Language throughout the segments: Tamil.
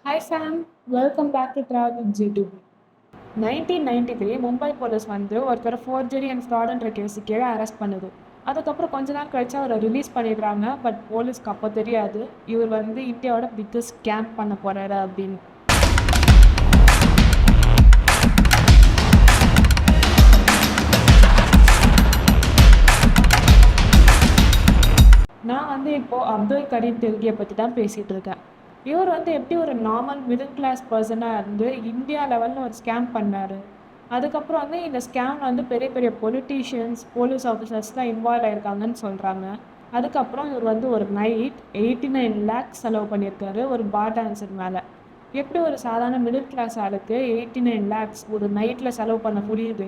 Hi Sam, welcome back to Travel with G2. 1993 Mumbai police வந்து ஒருத்தர் ஃபோர்ஜரி அண்ட் ஃப்ராடுன்ற கேஸு கீழே அரெஸ்ட் பண்ணுது. அதுக்கப்புறம் கொஞ்ச நாள் கழிச்சு அவரை ரிலீஸ் பண்ணிடுறாங்க. பட் போலீஸ்க்கு அப்போ தெரியாது இவர் வந்து இந்தியாவோட பிக்கஸ்ட் ஸ்கேம் பண்ண போறாரு அப்படின்னு. நான் வந்து இப்போது அப்துல் கரீம் தெல்கியை பற்றி தான் பேசிகிட்டு இருக்கேன். இவர் வந்து எப்படி ஒரு நார்மல் மிடில் கிளாஸ் பர்சனாக இருந்து இந்தியா லெவலில் ஒரு ஸ்கேம் பண்ணார். அதுக்கப்புறம் வந்து இந்த ஸ்கேமில் வந்து பெரிய பெரிய பொலிட்டீஷியன்ஸ் போலீஸ் ஆஃபீஸர்ஸ்லாம் இன்வால்வ் ஆயிருக்காங்கன்னு சொல்கிறாங்க. அதுக்கப்புறம் இவர் வந்து ஒரு நைட் 89 lakhs செலவு பண்ணியிருக்காரு ஒரு பார் டான்ஸர் மேலே. எப்படி ஒரு சாதாரண மிடில் கிளாஸ் ஆளுக்கு 89 lakhs ஒரு நைட்டில் செலவு பண்ண முடியுது?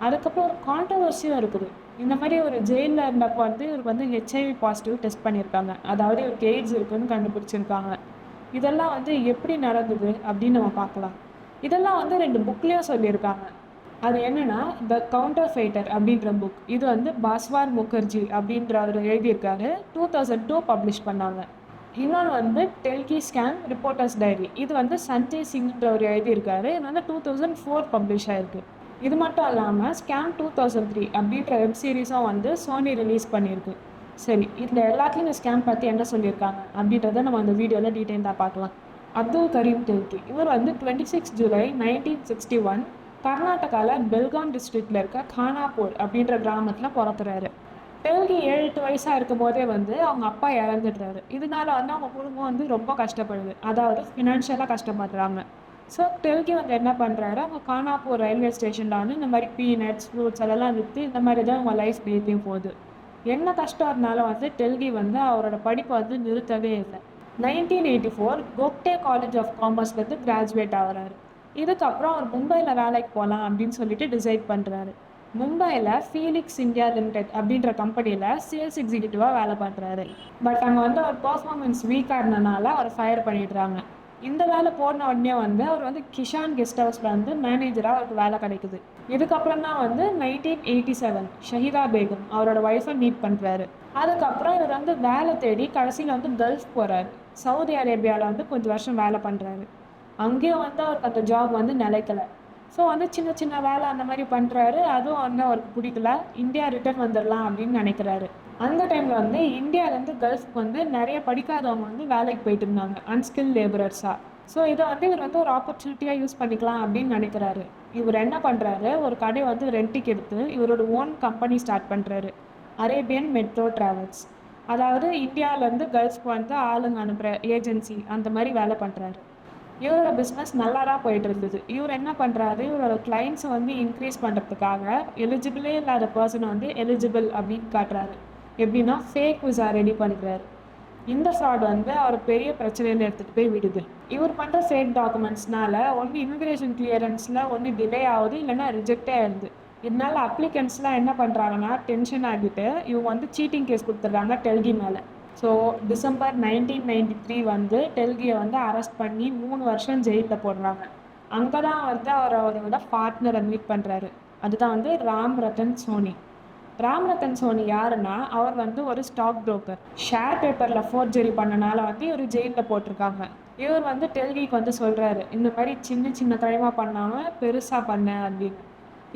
அதுக்கப்புறம் ஒரு கான்ட்ரவர்சியும் இருக்குது. இந்த மாதிரி ஒரு ஜெயிலில் இருந்தப்போ வந்து இவருக்கு வந்து ஹெச்ஐவி பாசிட்டிவ் டெஸ்ட் பண்ணியிருக்காங்க. அதாவது இவருக்கு எய்ட்ஸ் இருக்குன்னு கண்டுபிடிச்சிருக்காங்க. இதெல்லாம் வந்து எப்படி நடந்தது அப்படின்னு நம்ம பார்க்கலாம். இதெல்லாம் வந்து 2 புக்லேயும் சொல்லியிருக்காங்க. அது என்னன்னா த கவுண்டர் ஃபைட்டர் அப்படின்ற புக். இது வந்து பாஸ்வார் முகர்ஜி அப்படின்றவர் எழுதியிருக்காரு. 2002 பப்ளிஷ் பண்ணாங்க. இன்னொன்று வந்து டெல்கி ஸ்கேம் ரிப்போர்ட்டர்ஸ் டைரி. இது வந்து சஞ்சய் சிங்ன்றவர் எழுதியிருக்காரு. இது வந்து 2004 பப்ளிஷ் ஆயிருக்கு. இது மட்டும் இல்லாமல் ஸ்கேம் 2003 அப்படின்ற வெப் சீரிஸும் வந்து சோனி ரிலீஸ் பண்ணியிருக்கு. சரி, இதில் எல்லாத்துலேயும் இந்த ஸ்கேம் பற்றி என்ன சொல்லியிருக்காங்க அப்படின்றத நம்ம அந்த வீடியோவில் டீட்டெயிலாக பார்க்கலாம். அப்துல் கரீம் தெல்கி இவர் வந்து 26 ஜூலை 1961 கர்நாடகாவில் பெல்காம் டிஸ்ட்ரிக்டில் இருக்க கானாப்பூர் அப்படின்ற கிராமத்தில் பிறக்கிறாரு. தெல்கி 7-8 வயசாக இருக்கும் போதே வந்து அவங்க அப்பா இறந்துடுறாரு. இதனால வந்து அவங்க குடும்பம் வந்து ரொம்ப கஷ்டப்படுது. அதாவது ஃபினான்ஷியலாக கஷ்டப்படுறாங்க. ஸோ தெல்கி வந்து என்ன பண்ணுறாரு, அவங்க கானாப்பூர் ரயில்வே ஸ்டேஷனில் வந்து இந்த மாதிரி பீனட்ஸ் ஃப்ரூட்ஸ் அதெல்லாம் விற்று இந்த மாதிரி தான் அவங்க லைஃப் டெய்லியும் போகுது. என்ன கஷ்டம் இருந்தாலும் வந்து தெல்கி வந்து அவரோட படிப்பை வந்து நிறுத்தவே இல்லை. 1984 கோப்டே காலேஜ் ஆஃப் காமர்ஸ்லேருந்து கிராஜுவேட் ஆகிறாரு. இதுக்கப்புறம் அவர் மும்பையில் வேலைக்கு போகலாம் அப்படின்னு சொல்லிட்டு டிசைட் பண்ணுறாரு. மும்பையில் ஃபீலிக்ஸ் இந்தியா லிமிடெட் அப்படின்ற கம்பெனியில் சேல்ஸ் எக்ஸிக்யூட்டிவாக வேலை பண்ணுறாரு. பட் அங்கே வந்து அவர் பர்ஃபார்மன்ஸ் வீக்காக இருந்தனால அவர் ஃபயர் பண்ணிடுறாங்க. இந்த வேலை போன உடனே வந்து அவர் வந்து கிஷான் கெஸ்ட் ஹவுஸில் வந்து மேனேஜராக அவருக்கு வேலை கிடைக்குது. இதுக்கப்புறம் தான் வந்து 1987 ஷஹீதா பேகம் அவரோட ஒய்ஃபை மீட் பண்ணுறாரு. அதுக்கப்புறம் இவர் வந்து வேலை தேடி கடைசியில் வந்து கல்ஃப் போகிறாரு. சவுதி அரேபியாவில் வந்து கொஞ்சம் வருஷம் வேலை பண்ணுறாரு. அங்கேயும் வந்து அவருக்கு அந்த ஜாப் வந்து நிலைக்கலை. ஸோ வந்து சின்ன சின்ன வேலை அந்த மாதிரி பண்ணுறாரு. அதுவும் வந்து அவருக்கு பிடிக்கல. இந்தியா ரிட்டர்ன் வந்துடலாம் அப்படின்னு நினைக்கிறாரு. அந்த டைமில் வந்து இந்தியாவிலேருந்து கல்ஃப்க்கு வந்து நிறைய படிக்காதவங்க வந்து வேலைக்கு போயிட்டு இருந்தாங்க, அன்ஸ்கில் லேபரர்ஸாக. ஸோ இதை வந்து இவர் வந்து ஒரு ஆப்பர்ச்சுனிட்டியாக யூஸ் பண்ணிக்கலாம் அப்படின்னு நினைக்கிறாரு. இவர் என்ன பண்ணுறாரு, ஒரு கடையை வந்து ரெண்ட்டுக்கு எடுத்து இவரோட ஓன் கம்பெனி ஸ்டார்ட் பண்ணுறாரு, அரேபியன் மெட்ரோ ட்ராவல்ஸ். அதாவது இந்தியாவிலேருந்து கல்ஃப்க்கு வந்து ஆளுங்க அனுப்புகிற ஏஜென்சி அந்த மாதிரி வேலை பண்ணுறாரு. இவரோட பிஸ்னஸ் நல்லா தான் போயிட்டு இருந்தது. இவர் என்ன பண்ணுறாரு, இவரோட கிளைண்ட்ஸை வந்து இன்க்ரீஸ் பண்ணுறதுக்காக எலிஜிபிளே இல்லாத பர்சனை வந்து எலிஜிபிள் அப்படின்னு காட்டுறாரு. எப்படின்னா ஃபேக் விசா ரெடி பண்ணிக்கிறாரு. இந்த ஃப்ராட் வந்து அவர் பெரிய பிரச்சனையில் எடுத்துகிட்டு போய் விடுது. இவர் பண்ணுற ஃபேக் டாக்குமெண்ட்ஸ்னால ஒன்று இமிக்ரேஷன் கிளியரன்ஸில் ஒன்று டிலே ஆகுது, இல்லைன்னா ரிஜெக்டே ஆகுது. இதனால அப்ளிகன்ஸ்லாம் என்ன பண்ணுறாங்கன்னா டென்ஷன் ஆகிட்டு இவங்க வந்து சீட்டிங் கேஸ் கொடுத்துட்றாங்க டெல்கி மேலே. ஸோ டிசம்பர் 1993 வந்து டெல்கியை வந்து அரெஸ்ட் பண்ணி 3 வருஷம் ஜெயிலில் போடுறாங்க. அங்கே தான் வந்து அவரோட பார்ட்னரை மீட் பண்ணுறாரு. அதுதான் வந்து ராம் ரத்தன் சோனி. ராம் ரத்தன் சோனி யாருன்னா, அவர் வந்து ஒரு ஸ்டாக் புரோக்கர். ஷேர் பேப்பரில் ஃபோர்ஜரி பண்ணனால வந்து இவர் ஜெயிலில் போட்டிருக்காங்க. இவர் வந்து டெல்கிக்கு வந்து சொல்கிறாரு, இந்த மாதிரி சின்ன சின்ன கிரைமாக பண்ணாமல் பெருசாக பண்ண அப்படின்னு.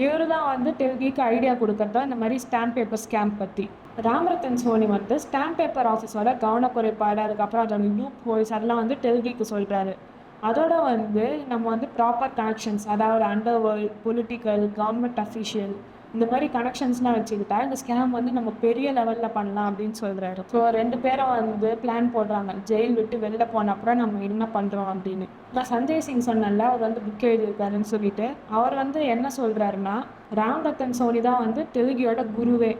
இவர் தான் வந்து டெல்கிக்கு ஐடியா கொடுக்கறதா இந்த மாதிரி ஸ்டாம்ப் பேப்பர் ஸ்கேம் பற்றி. ராம்ரத்தன் சோனி வந்து ஸ்டாம்ப் பேப்பர் ஆஃபீஸோட கவனக்குறைபாடு, அதுக்கப்புறம் அதோட லூப் ஹோல்ஸ் அதெல்லாம் வந்து டெல்கிக்கு சொல்கிறாரு. அதோட வந்து நம்ம வந்து ப்ராப்பர் கனெக்ஷன்ஸ், அதாவது under world, political, government official இந்த மாதிரி கனெக்ஷன்ஸ்லாம் வச்சுக்கிட்டா இந்த ஸ்கேம் வந்து நம்ம பெரிய லெவலில் பண்ணலாம் அப்படின்னு சொல்கிறாரு. ஸோ 2 பேரும் வந்து பிளான் போடுறாங்க, ஜெயில் விட்டு வெளில போன அப்புறம் நம்ம என்ன பண்ணுறோம் அப்படின்னு. நான் சஞ்சய் சிங் சொன்னேன்ல, அவர் வந்து புக் எழுதியிருக்காருன்னு சொல்லிட்டு, அவர் வந்து என்ன சொல்கிறாருன்னா, ராம் ரத்தன் சோனி தான் வந்து டெல்கியோட குருவே.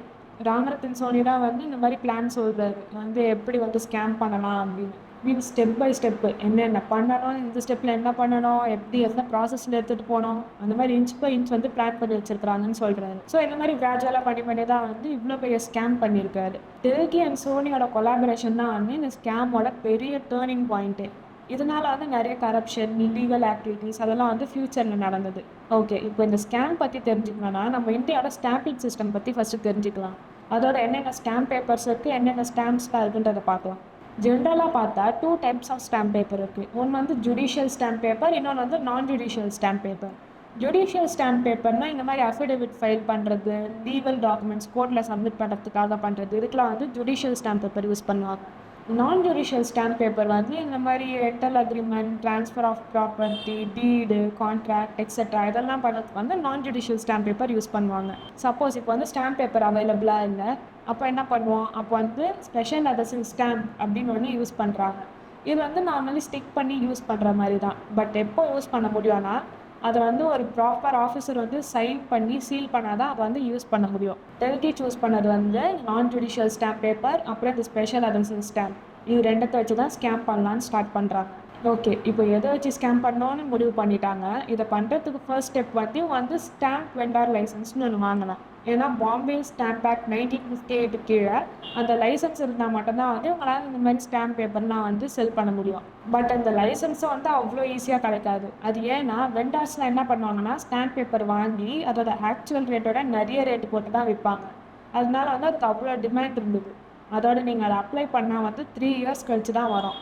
ராமரத்தன் சோனி தான் வந்து இந்த மாதிரி பிளான் சொல்கிறாரு, வந்து எப்படி வந்து ஸ்கேம் பண்ணலாம் அப்படின்னு. மீன்ஸ் ஸ்டெப் பை ஸ்டெப்பு என்னென்ன பண்ணணும், இந்த ஸ்டெப்பில் என்ன பண்ணணும், எப்படி எந்த ப்ராசஸில் எடுத்துகிட்டு போகணும், அந்த மாதிரி இன்ச் பை இன்ச் வந்து பிளான் பண்ணி வச்சுருக்காங்கன்னு சொல்கிறாரு. ஸோ இந்த மாதிரி கிராஜுவலாக பண்ணி தான் வந்து இவ்வளோ பெரிய ஸ்கேம் பண்ணியிருக்காரு. டெல்கி அண்ட் சோனியோட கொலாபரேஷன் தான் வந்து இந்த ஸ்கேமோட பெரிய டேர்னிங் பாயிண்ட்டு. இதனால வந்து நிறைய கரப்ஷன், இல்லீகல் ஆக்டிவிட்டீஸ் அதெல்லாம் வந்து ஃப்யூச்சரில் நடந்தது. ஓகே, இப்போ இந்த ஸ்கேம் பற்றி தெரிஞ்சுக்கணும்னா நம்ம இந்தியாவோட ஸ்டாம்பிங் சிஸ்டம் பற்றி ஃபஸ்ட்டு தெரிஞ்சுக்கலாம். அதோட என்னென்ன ஸ்டாம்ப் பேப்பர்ஸ் இருக்குது, என்னென்ன ஸ்டாம்ப்ஸ்லாம் இருக்குன்றதை பார்க்கலாம். ஜென்ரலாக பார்த்தா 2 டைப்ஸ் ஆஃப் ஸ்டாம்ப் பேப்பர் இருக்குது. ஒன்று வந்து ஜுடிஷியல் ஸ்டாம்ப் பேப்பர், இன்னொன்று வந்து நான் judicial stamp paper. Judicial stamp பேப்பர்னால் இந்த மாதிரி அஃபிடவிட் ஃபைல் பண்ணுறது, லீகல் டாக்குமெண்ட்ஸ் கோர்ட்டில் சப்மிட் பண்ணுறதுக்காக பண்ணுறது, இதுக்கெலாம் வந்து ஜுடிஷியல் ஸ்டாம்ப் பேப்பர் யூஸ் பண்ணுவாங்க. நான் ஜுடிஷியல் ஸ்டாம்ப் பேப்பர் வந்து இந்த மாதிரி rental agreement, transfer of property, deed, contract etcetera இதெல்லாம் பண்ணுறதுக்கு வந்து நான் ஜுடிஷியல் ஸ்டாம்ப் பேப்பர் யூஸ் பண்ணுவாங்க. சப்போஸ் இப்போ வந்து ஸ்டாம்ப் பேப்பர் அவைலபிளாக இல்லை, அப்போ என்ன பண்ணுவோம், அப்போ வந்து ஸ்பெஷல் அதர்சிவ் ஸ்டாம்ப் அப்படின்னு ஒன்று யூஸ் பண்ணுறாங்க. இது வந்து நார்மலி ஸ்டிக் பண்ணி யூஸ் பண்ணுற மாதிரி தான். பட் எப்போ யூஸ் பண்ண முடியும்னா, அதை வந்து ஒரு ப்ராப்பர் ஆஃபீஸர் வந்து சைன் பண்ணி சீல் பண்ணால் தான் அதை வந்து யூஸ் பண்ண முடியும். டெல்கி சூஸ் பண்ணது வந்து நான் ஜுடிஷியல் ஸ்டாம்ப் பேப்பர், அப்புறம் இந்த ஸ்பெஷல் அதர்சிவ் ஸ்டாம்ப், இது ரெண்டத்தை வச்சு தான் ஸ்கேம் பண்ணலான்னு ஸ்டார்ட் பண்ணுறாங்க. ஓகே, இப்போ எதை வச்சு ஸ்கேம் பண்ணோன்னு முடிவு பண்ணிட்டாங்க. இதை பண்ணுறதுக்கு ஃபர்ஸ்ட் ஸ்டெப் வந்து ஸ்டாம்ப் வெண்டார் லைசன்ஸ்னு ஒன்று வாங்கலாம். ஏன்னா பாம்பே ஸ்டாம்ப் ஆக்ட் 1958 கீழே அந்த லைசன்ஸ் இருந்தால் மட்டும்தான் வந்து உங்களால் இந்த மாதிரி ஸ்டாம்ப் பேப்பர்லாம் வந்து செல் பண்ண முடியும். பட் அந்த லைசன்ஸும் வந்து அவ்வளோ ஈஸியாக கிடைக்காது. அது ஏன்னா வெண்டார்ஸ்லாம் என்ன பண்ணுவாங்கன்னா, ஸ்டாம்ப் பேப்பர் வாங்கி அதோட ஆக்சுவல் ரேட்டோட நிறைய ரேட்டு போட்டு தான் விற்பாங்க. அதனால வந்து அதுக்கு அவ்வளோ டிமாண்ட் இருந்தது. அதோட நீங்கள் அதை அப்ளை பண்ணால் வந்து 3 இயர்ஸ் கழிச்சு தான் வரும்.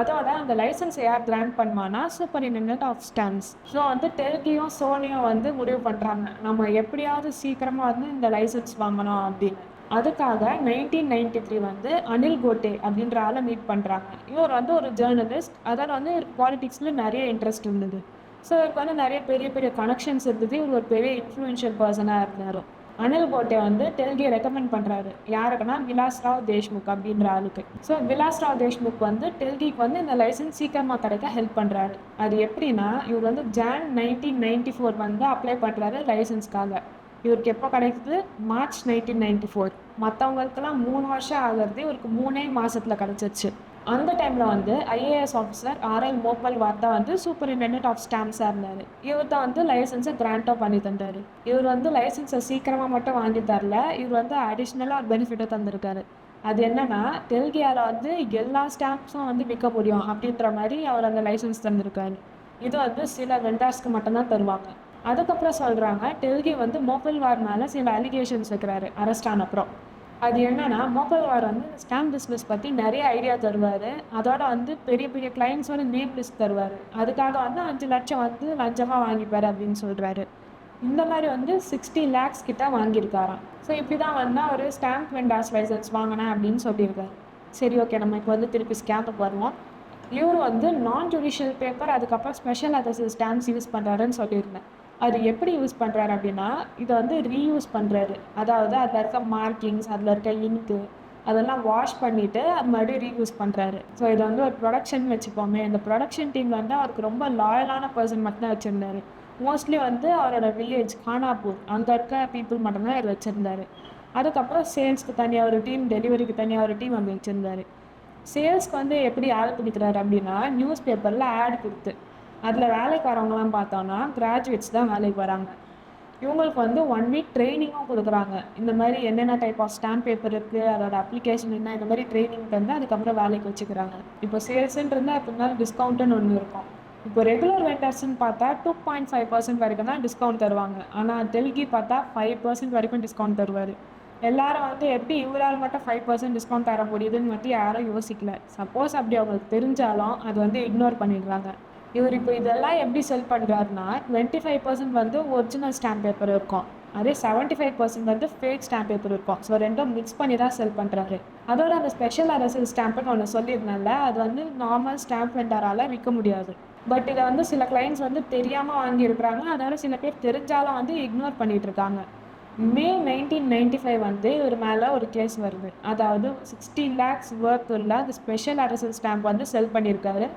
அதோட அந்த லைசன்ஸை யார் கிராண்ட் பண்ணுவான்னா, சூப்பரிண்டென்டென்ட் ஆஃப் ஸ்டாம்ப்ஸ். ஸோ வந்து டெல்கியும் சோனியும் வந்து முடிவு பண்ணுறாங்க, நம்ம எப்படியாவது சீக்கிரமாக வந்து இந்த லைசன்ஸ் வாங்கணும் அப்படின்னு. அதுக்காக 1993 வந்து அனில் கோட்டே அப்படின்ற ஆளை மீட் பண்ணுறாங்க. இவர் வந்து ஒரு ஜேர்னலிஸ்ட். அதோட வந்து பாலிடிக்ஸில் நிறைய இன்ட்ரெஸ்ட் இருந்தது. ஸோ இவருக்கு வந்து நிறைய பெரிய பெரிய கனெக்ஷன்ஸ் இருந்தது. இவர் ஒரு பெரிய இன்ஃப்ளூயன்ஷியல் பர்சனாக இருந்தார். அனில் கோட்டே வந்து டெல்கியை ரெக்கமெண்ட் பண்ணுறாரு. யாருக்குன்னா விலாஸ்ராவ் தேஷ்முக் அப்படின்ற ஆளுக்கு. ஸோ விலாஸ்ராவ் தேஷ்முக் வந்து டெல்கிக்கு வந்து இந்த லைசன்ஸ் சீக்கிரமாக கிடைக்க ஹெல்ப் பண்ணுறாரு. அது எப்படின்னா, இவர் வந்து ஜான் 1994 வந்து அப்ளை பண்ணுறாரு லைசன்ஸ்க்காக. இவருக்கு எப்போ கிடைக்குது, மார்ச் 1994. மற்றவங்களுக்கெல்லாம் 3 வருஷம் ஆகிறது, இவருக்கு 3 மாதத்தில் கிடச்சிருச்சு. அந்த டைமில் வந்து ஐஏஎஸ் ஆஃபீஸர் ஆர்எல் மோப்பல்வார் தான் வந்து சூப்பரிண்டென்டென்ட் ஆஃப் ஸ்டாம்ப்ஸாக இருந்தார். இவர் தான் வந்து லைசன்ஸை கிராண்டாக பண்ணி தந்தார். இவர் வந்து லைசன்ஸை சீக்கிரமாக மட்டும் வாங்கி தரல, இவர் வந்து அடிஷ்னலாக ஒரு பெனிஃபிட்டை தந்திருக்காரு. அது என்னன்னா, டெல்கியால் வந்து எல்லா ஸ்டாம்ப்ஸும் வந்து விற்க முடியும் அப்படின்ற மாதிரி அவர் அந்த லைசன்ஸ் தந்திருக்காரு. இது வந்து சில வெண்டார்ஸ்க்கு மட்டும்தான் தருவாங்க. அதுக்கப்புறம் சொல்கிறாங்க, டெல்கி வந்து மோப்பல்வார் மேலே சில அலிகேஷன்ஸ் வைக்கிறாரு அரெஸ்ட் ஆன அப்புறம். அது என்னன்னா, மோப்பல்வார் வந்து ஸ்டாம்ப் பிஸ்னஸ் பற்றி நிறைய ஐடியா தருவார். அதோட வந்து பெரிய பெரிய கிளைண்ட்ஸோட நேம் லிஸ்ட் தருவார். அதுக்காக வந்து 5 லட்சம் வந்து லஞ்சமாக வாங்கிப்பார் அப்படின்னு சொல்கிறாரு. இந்த மாதிரி வந்து 60 lakhs கிட்ட வாங்கியிருக்காராம். ஸோ இப்படி தான் வந்து அவர் ஸ்டாம்ப் வெண்டார்ஸ் லைசன்ஸ் வாங்கினேன் அப்படின்னு சொல்லியிருக்காரு. சரி, ஓகே, நம்ம இப்போ வந்து திருப்பி ஸ்கேமுக்கு வருவோம். இவர் வந்து நான் ஜுடிஷியல் பேப்பர், அதுக்கப்புறம் ஸ்பெஷல் அதர்சிவ் ஸ்டாம்ப்ஸ் யூஸ் பண்ணுறாருன்னு சொல்லியிருந்தேன். அது எப்படி யூஸ் பண்ணுறாரு அப்படின்னா, இதை வந்து ரீயூஸ் பண்ணுறாரு. அதாவது அதில் இருக்க மார்க்கிங்ஸ், அதில் இருக்க இங்கு அதெல்லாம் வாஷ் பண்ணிவிட்டு அது மறுபடியும் ரீயூஸ் பண்ணுறாரு. ஸோ இதை வந்து ஒரு ப்ரொடக்ஷன் வச்சுப்போமே, இந்த ப்ரொடக்ஷன் டீம் வந்து அவருக்கு ரொம்ப லாயலான பர்சன் மட்டும்தான் வச்சுருந்தாரு. மோஸ்ட்லி வந்து அவரோட வில்லேஜ் கானாப்பூர் அங்கே இருக்க பீப்புள் மட்டும்தான் இவர் வச்சுருந்தாரு. அதுக்கப்புறம் சேல்ஸ்க்கு தனியாக ஒரு டீம், டெலிவரிக்கு தனியாக ஒரு டீம் அப்படி வச்சுருந்தாரு. சேல்ஸ்க்கு வந்து எப்படி ஆட் பண்ணிக்கிறாரு அப்படின்னா, நியூஸ் பேப்பரில் ஆட் கொடுத்து அதில் வேலைக்கு வரவங்களாம் பார்த்தோன்னா கிராஜுவேட்ஸ் தான் வேலைக்கு வராங்க. இவங்களுக்கு வந்து 1 வீக் ட்ரைனிங்கும் கொடுக்குறாங்க. இந்த மாதிரி என்னென்ன டைப் ஆஃப் ஸ்டாம்ப் பேப்பர் இருக்குது, அதோட அப்ளிகேஷன் என்ன, இந்த மாதிரி ட்ரைனிங் தந்து அதுக்கப்புறம் வேலைக்கு வச்சுக்கிறாங்க. இப்போ சேல்ஸுன்னு இருந்தால் எப்படின்னா டிஸ்கவுண்ட்டுன்னு ஒன்று இருக்கும். இப்போ ரெகுலர் வெண்டர்ஸ்ன்னு பார்த்தா 2.5% வரைக்கும் தான் டிஸ்கவுண்ட் தருவாங்க. ஆனால் டெல்கி பார்த்தா 5% வரைக்கும் டிஸ்கவுண்ட் தருவார். எல்லாரும் வந்து எப்படி இவரால் மட்டும் 5% டிஸ்கவுண்ட் தர முடியுதுன்னு மட்டும் யாரும் யோசிக்கல. சப்போஸ் அப்படி அவங்களுக்கு தெரிஞ்சாலும் அது வந்து இக்னோர் பண்ணிடுறாங்க. இவர் இப்போ இதெல்லாம் எப்படி செல் பண்ணுறாருன்னா, 25% வந்து ஒரிஜினல் ஸ்டாம்ப் பேப்பர் இருக்கும், அதே 75% வந்து ஃபேக் ஸ்டாம்ப் பேப்பர் இருக்கும். ஸோ ரெண்டும் மிக்ஸ் பண்ணி தான் செல் பண்ணுறாரு. அதோட அந்த ஸ்பெஷல் அரசியல் ஸ்டாம்ப்னு ஒன்று சொல்லியிருந்தால, அது வந்து நார்மல் ஸ்டாம்ப் வெண்டரால் விற்க முடியாது. பட் இதை வந்து சில கிளைண்ட்ஸ் வந்து தெரியாமல் வாங்கியிருக்கிறாங்க. அதனால் சில பேர் தெரிஞ்சாலும் வந்து இக்னோர் பண்ணிகிட்டு இருக்காங்க. மே 1995 வந்து இவர் மேலே ஒரு கேஸ் வருது. அதாவது 60 lakhs ஒர்த் உள்ள அந்த ஸ்பெஷல் அரசியல் ஸ்டாம்ப் வந்து செல் பண்ணியிருக்காரு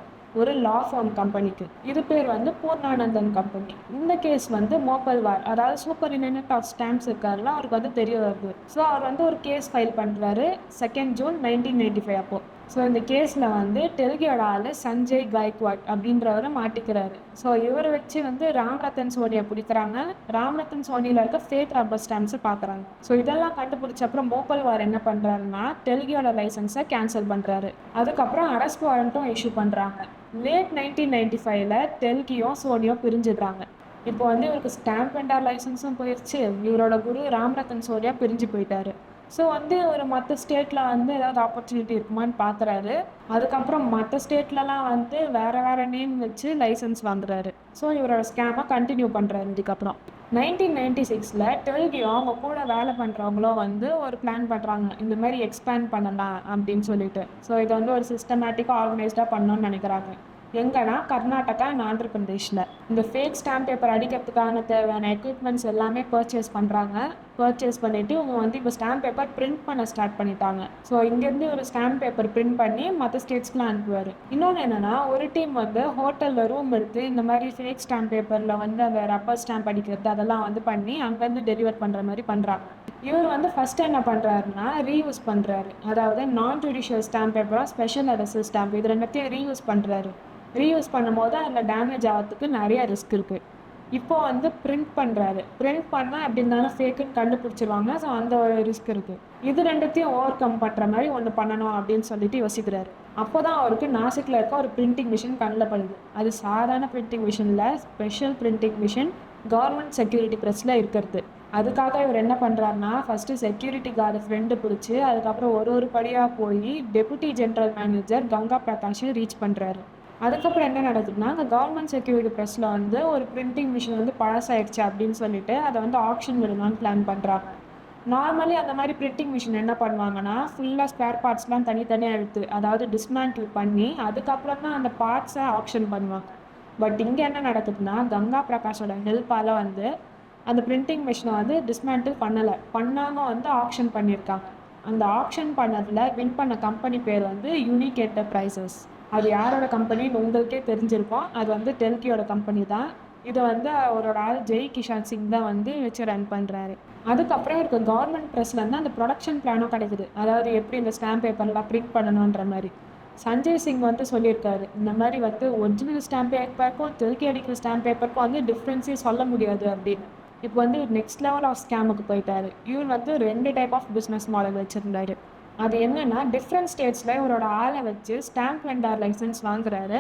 ஒரு லா ஃபார்ம் கம்பெனிக்கு. இது பேர் வந்து பூர்ணானந்தன் கம்பெனி. இந்த கேஸ் வந்து மோப்பல்வார், அதாவது சூப்பரிண்டென்டென்ட் ஆஃப் ஸ்டாம்ப்ஸ் இருக்காருல, அவருக்கு வந்து தெரிய வருது. ஸோ அவர் வந்து ஒரு கேஸ் ஃபைல் பண்ணுறாரு 2 ஜூன் 1995 அப்போ. ஸோ இந்த கேஸில் வந்து டெல்கியோட ஆள் சஞ்சய் காய்க்வாட் அப்படின்றவரை மாட்டிக்கிறாரு. ஸோ இவரை வச்சு வந்து ராம்ரத்தன் சோனியை பிடிக்கிறாங்க. ராம்ரத்தன் சோனியில் இருக்க ஃபேக் ரப்பர் ஸ்டாம்ப்ஸை பார்க்குறாங்க. ஸோ இதெல்லாம் கண்டுபிடிச்ச அப்புறம் மோப்பல்வார் என்ன பண்ணுறாருன்னா, டெல்கியோட லைசன்ஸை கேன்சல் பண்ணுறாரு. அதுக்கப்புறம் அரெஸ்ட் வாரண்ட்டும் இஷ்யூ பண்ணுறாங்க. லேட் 1995 டெல்கியும் சோனியும் பிரிஞ்சிடுறாங்க. இப்போ வந்து இவருக்கு ஸ்டாம்ப் வெண்டார் லைசன்ஸும் போயிடுச்சு, இவரோட குரு ராம்ரத்தன் சோனியா பிரிஞ்சு போயிட்டாரு. ஸோ வந்து ஒரு மற்ற ஸ்டேட்டில் வந்து ஏதாவது ஆப்பர்ச்சுனிட்டி இருக்குமான்னு பார்க்குறாரு. அதுக்கப்புறம் மற்ற ஸ்டேட்லலாம் வந்து வேறு நேம் வச்சு லைசன்ஸ் வாங்குறாரு. ஸோ இவரோட ஸ்கேமை கண்டினியூ பண்ணுறாரு. இதுக்கப்புறம் 1996 டெல்கியும் அவங்க கூட வேலை பண்ணுறவங்களும் வந்து ஒரு பிளான் பண்ணுறாங்க, இந்த மாதிரி எக்ஸ்பேண்ட் பண்ணலாம் அப்படின்னு சொல்லிட்டு. ஸோ இதை வந்து ஒரு சிஸ்டமேட்டிக்காக ஆர்கனைஸ்டாக பண்ணணும்னு நினைக்கிறாங்க. எங்கன்னா கர்நாடகா அண்ட் ஆந்திர பிரதேஷில். இந்த ஃபேக் ஸ்டாம்ப் பேப்பர் அடிக்கிறதுக்கான தேவையான எக்யூப்மெண்ட்ஸ் எல்லாமே பர்ச்சேஸ் பண்ணுறாங்க. பர்ச்சேஸ் பண்ணிவிட்டு இவங்க வந்து இப்போ ஸ்டாம்ப் பேப்பர் பிரிண்ட் பண்ண ஸ்டார்ட் பண்ணிட்டாங்க. ஸோ இங்கேருந்து ஒரு ஸ்டாம்ப் பேப்பர் பிரிண்ட் பண்ணி மற்ற ஸ்டேட்ஸ்க்குலாம் அனுப்புவார். இன்னொன்று என்னென்னா, ஒரு டீம் வந்து ஹோட்டலில் ரூம் எடுத்து இந்த மாதிரி ஃபேக் ஸ்டாம்ப் பேப்பரில் வந்து அந்த ரப்பர் ஸ்டாம்ப் அடிக்கிறது அதெல்லாம் வந்து பண்ணி அங்கேருந்து டெலிவர் பண்ணுற மாதிரி பண்ணுறாங்க. இவர் வந்து ஃபஸ்ட்டு என்ன பண்ணுறாருன்னா ரீயூஸ் பண்ணுறாரு. அதாவது நான் ஜுடிஷியல் ஸ்டாம்ப் பேப்பராக ஸ்பெஷல் அரெஸ்ட் ஸ்டாம்ப் இது ரெண்டுத்தையும் ரீயூஸ் பண்ணுறாரு. ரீயூஸ் பண்ணும்போது அதில் டேமேஜ் ஆகிறதுக்கு நிறைய ரிஸ்க் இருக்குது. இப்போது வந்து பிரிண்ட் பண்ணுறாரு. பிரிண்ட் பண்ணால் எப்படி இருந்தாலும் ஃபேக்குன்னு கண்டுபிடிச்சிருவாங்க. ஸோ அந்த ஒரு ரிஸ்க் இருக்குது. இது ரெண்டுத்தையும் ஓவர் கம் பண்ணுற மாதிரி ஒன்று பண்ணணும் அப்படின்னு சொல்லிட்டு யோசிக்கிறாரு. அப்போ தான் அவருக்கு நாசிக்கில் இருக்க ஒரு பிரிண்டிங் மிஷின் கண்ணில் படுது. அது சாதாரண பிரிண்டிங் மிஷினில் special printing machine government security ப்ரெஸ்ஸில் இருக்கிறது. அதுக்காக இவர் என்ன பண்ணுறாருனா, ஃபஸ்ட்டு செக்யூரிட்டி கார்டு ஃப்ரெண்டு பிடிச்சி அதுக்கப்புறம் ஒரு படியாக போய் டெபுட்டி ஜென்ரல் மேனேஜர் கங்கா பிரகாஷை ரீச் பண்ணுறாரு. அதுக்கப்புறம் என்ன நடக்குதுன்னா, அந்த கவர்மெண்ட் செக்யூரிட்டி ப்ரெஸ்ஸில் வந்து ஒரு பிரிண்டிங் மிஷின் வந்து பழசாயிடுச்சு அப்படின்னு சொல்லிட்டு அதை வந்து ஆக்ஷன் விடணும்னு பிளான் பண்ணுறாங்க. நார்மலி அந்த மாதிரி பிரிண்டிங் மிஷின் என்ன பண்ணுவாங்கன்னா, ஃபுல்லாக ஸ்பேர் பார்ட்ஸ்லாம் தனித்தனியாக எடுத்து அதாவது டிஸ்மேண்டில் பண்ணி அதுக்கப்புறம் தான் அந்த பார்ட்ஸை ஆக்ஷன் பண்ணுவாங்க. பட் இங்கே என்ன நடக்குதுன்னா, கங்கா பிரகாஷோட ஹெல்ப்பால் வந்து அந்த பிரிண்டிங் மிஷினை வந்து டிஸ்மேண்டில் பண்ணாமல் வந்து ஆக்ஷன் பண்ணியிருக்காங்க. அந்த ஆக்ஷன் பண்ணதில் வின் பண்ண கம்பெனி பேர் வந்து யூனிக் என்டர்பிரைசஸ். அது யாரோட கம்பெனின்னு உங்களுக்கே தெரிஞ்சிருக்கும். அது வந்து டெல்கியோட கம்பெனி தான். இதை வந்து அவரோட ஆள் ஜெய் கிஷான் சிங் தான் வந்து வச்சு ரன் பண்ணுறாரு. அதுக்கப்புறம் இருக்க கவர்மெண்ட் ப்ரெஸ்லேருந்து அந்த ப்ரொடக்ஷன் பிளானும் கிடைக்குது. அதாவது எப்படி இந்த ஸ்டாம்ப் பேப்பர்லாம் பிரிண்ட் பண்ணணுன்ற மாதிரி. சஞ்சய் சிங் வந்து சொல்லியிருக்காரு, இந்த மாதிரி வந்து ஒரிஜினல் ஸ்டாம்ப் பேப்பருக்கும் டெல்கி அடிக்கிற ஸ்டாம்ப் பேப்பருக்கும் வந்து டிஃப்ரென்ஸே சொல்ல முடியாது அப்படின்னு. இப்போ வந்து நெக்ஸ்ட் லெவல் ஆஃப் ஸ்கேமுக்கு போயிட்டாரு. இவர் வந்து 2 டைப் ஆஃப் பிஸ்னஸ் மாடல் வச்சுருந்தாரு. அது என்னென்னா, டிஃப்ரெண்ட் ஸ்டேட்ஸில் இவரோட ஆளை வச்சு ஸ்டாம்ப் வெண்டார் லைசன்ஸ் வாங்குறாரு.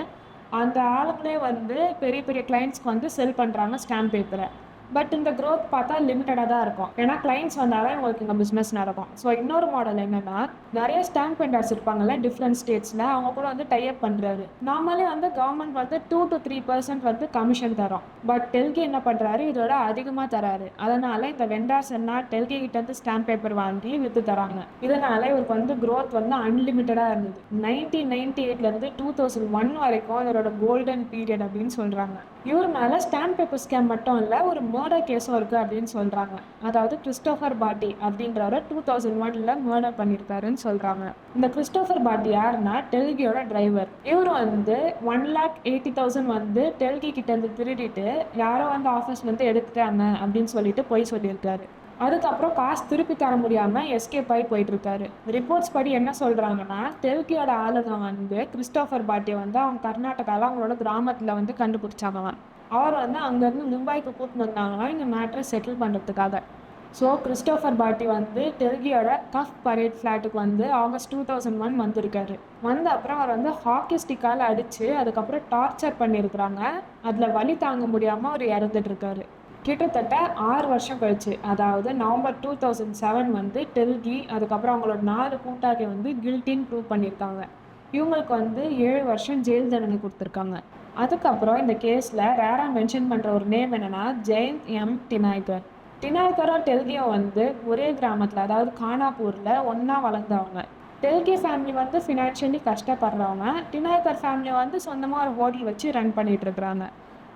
அந்த ஆளுங்களே வந்து பெரிய பெரிய கிளைண்ட்ஸ்க்கு வந்து செல் பண்ணுறாங்க ஸ்டாம்ப் பேப்பரை. பட் இந்த க்ரோத் பார்த்தா லிமிட்டடாக தான் இருக்கும். ஏன்னா கிளைண்ட்ஸ் வந்தாலும் உங்களுக்கு இங்கே பிஸ்னஸ் நடக்கும். ஸோ இன்னொரு மாடல் என்னென்னா, நிறைய ஸ்டாம்ப் வெண்டர்ஸ் இருப்பாங்கல்ல டிஃப்ரெண்ட் ஸ்டேட்ஸில், அவங்க கூட வந்து டைப் பண்ணுறாரு. நார்மலி வந்து கவர்மெண்ட் வந்து 2 to 3% வந்து கமிஷன் தரும். பட் டெல்கி என்ன பண்ணுறாரு, இதோட அதிகமாக தராரு. அதனால் இந்த வெண்டார்ஸ் எல்லாம் டெல்கி கிட்டேருந்து ஸ்டாம்ப் பேப்பர் வாங்கி விற்று தராங்க. இதனால் இவருக்கு வந்து க்ரோத் வந்து அன்லிமிட்டடாக இருந்தது. 1998 2001 வரைக்கும் இதோட கோல்டன் பீரியட் அப்படின்னு சொல்கிறாங்க. இவர் மேலே ஸ்டாம்ப் பேப்பர் ஸ்கேம் மட்டும் இல்லை, ஒரு மர்டர் கேஸும் இருக்குது அப்படின்னு சொல்கிறாங்க. அதாவது கிறிஸ்டோஃபர் பாட்டி அப்படின்றவரை 2001 மர்டர் பண்ணியிருக்காருன்னு சொல்கிறாங்க. இந்த கிறிஸ்டோஃபர் பாட்டி யாருன்னா டெல்கியோட டிரைவர். இவர் வந்து 1,80,000 வந்து டெல்கி கிட்டேருந்து திருடிட்டு யாரோ வந்து ஆஃபீஸ்லேருந்து எடுத்துட்டாங்க அப்படின்னு சொல்லிட்டு போய் சொல்லியிருக்காரு. அதுக்கப்புறம் காசு திருப்பி தர முடியாமல் எஸ்கேப் ஆகி போயிட்டுருக்காரு. ரிப்போர்ட்ஸ் படி என்ன சொல்கிறாங்கன்னா, டெல்கியோட ஆளுங்க வந்து கிறிஸ்டோஃபர் பாட்டியை வந்து அவங்க கர்நாடகாவில் அவங்களோட கிராமத்தில் வந்து கண்டுபிடிச்சாங்க. அவர் வந்து அங்கேருந்து மும்பைக்கு கூப்பிட்டு வந்தாங்க இந்த மேட்ரை செட்டில் பண்ணுறதுக்காக. ஸோ கிறிஸ்டோஃபர் பாட்டி வந்து டெல்கியோட கஃப் பரேட் ஃப்ளாட்டுக்கு வந்து ஆகஸ்ட் 2001 வந்திருக்காரு. வந்த அப்புறம் அவர் வந்து ஹாக்கி ஸ்டிக்கால் அடித்து அதுக்கப்புறம் டார்ச்சர் பண்ணியிருக்கிறாங்க. அதில் வலி தாங்க முடியாமல் அவர் இறந்துட்டுருக்காரு. கிட்டத்தட்ட 6 வருஷம் கழிச்சு, அதாவது நவம்பர் 2007 வந்து டெல்கி அதுக்கப்புறம் அவங்களோட 4 கூட்டாளி வந்து கில்ட்டின்னு ப்ரூவ் பண்ணியிருக்காங்க. இவங்களுக்கு வந்து 7 வருஷம் ஜெயில் தண்டனை கொடுத்துருக்காங்க. அதுக்கப்புறம் இந்த கேஸில் ரேராக மென்ஷன் பண்ணுற ஒரு நேம் என்னென்னா ஜெயந்த் எம் டினாய்கர். டினாய்கரும் டெல்கியும் வந்து ஒரே கிராமத்தில், அதாவது கானாப்பூரில் ஒன்றா வளர்ந்தவங்க. டெல்கி ஃபேமிலி வந்து ஃபினான்ஷியலி கஷ்டப்படுறவங்க. டினாய்கர் ஃபேமிலி வந்து சொந்தமாக ஒரு ஹோட்டல் வச்சு ரன் பண்ணிகிட்டு இருக்கிறாங்க.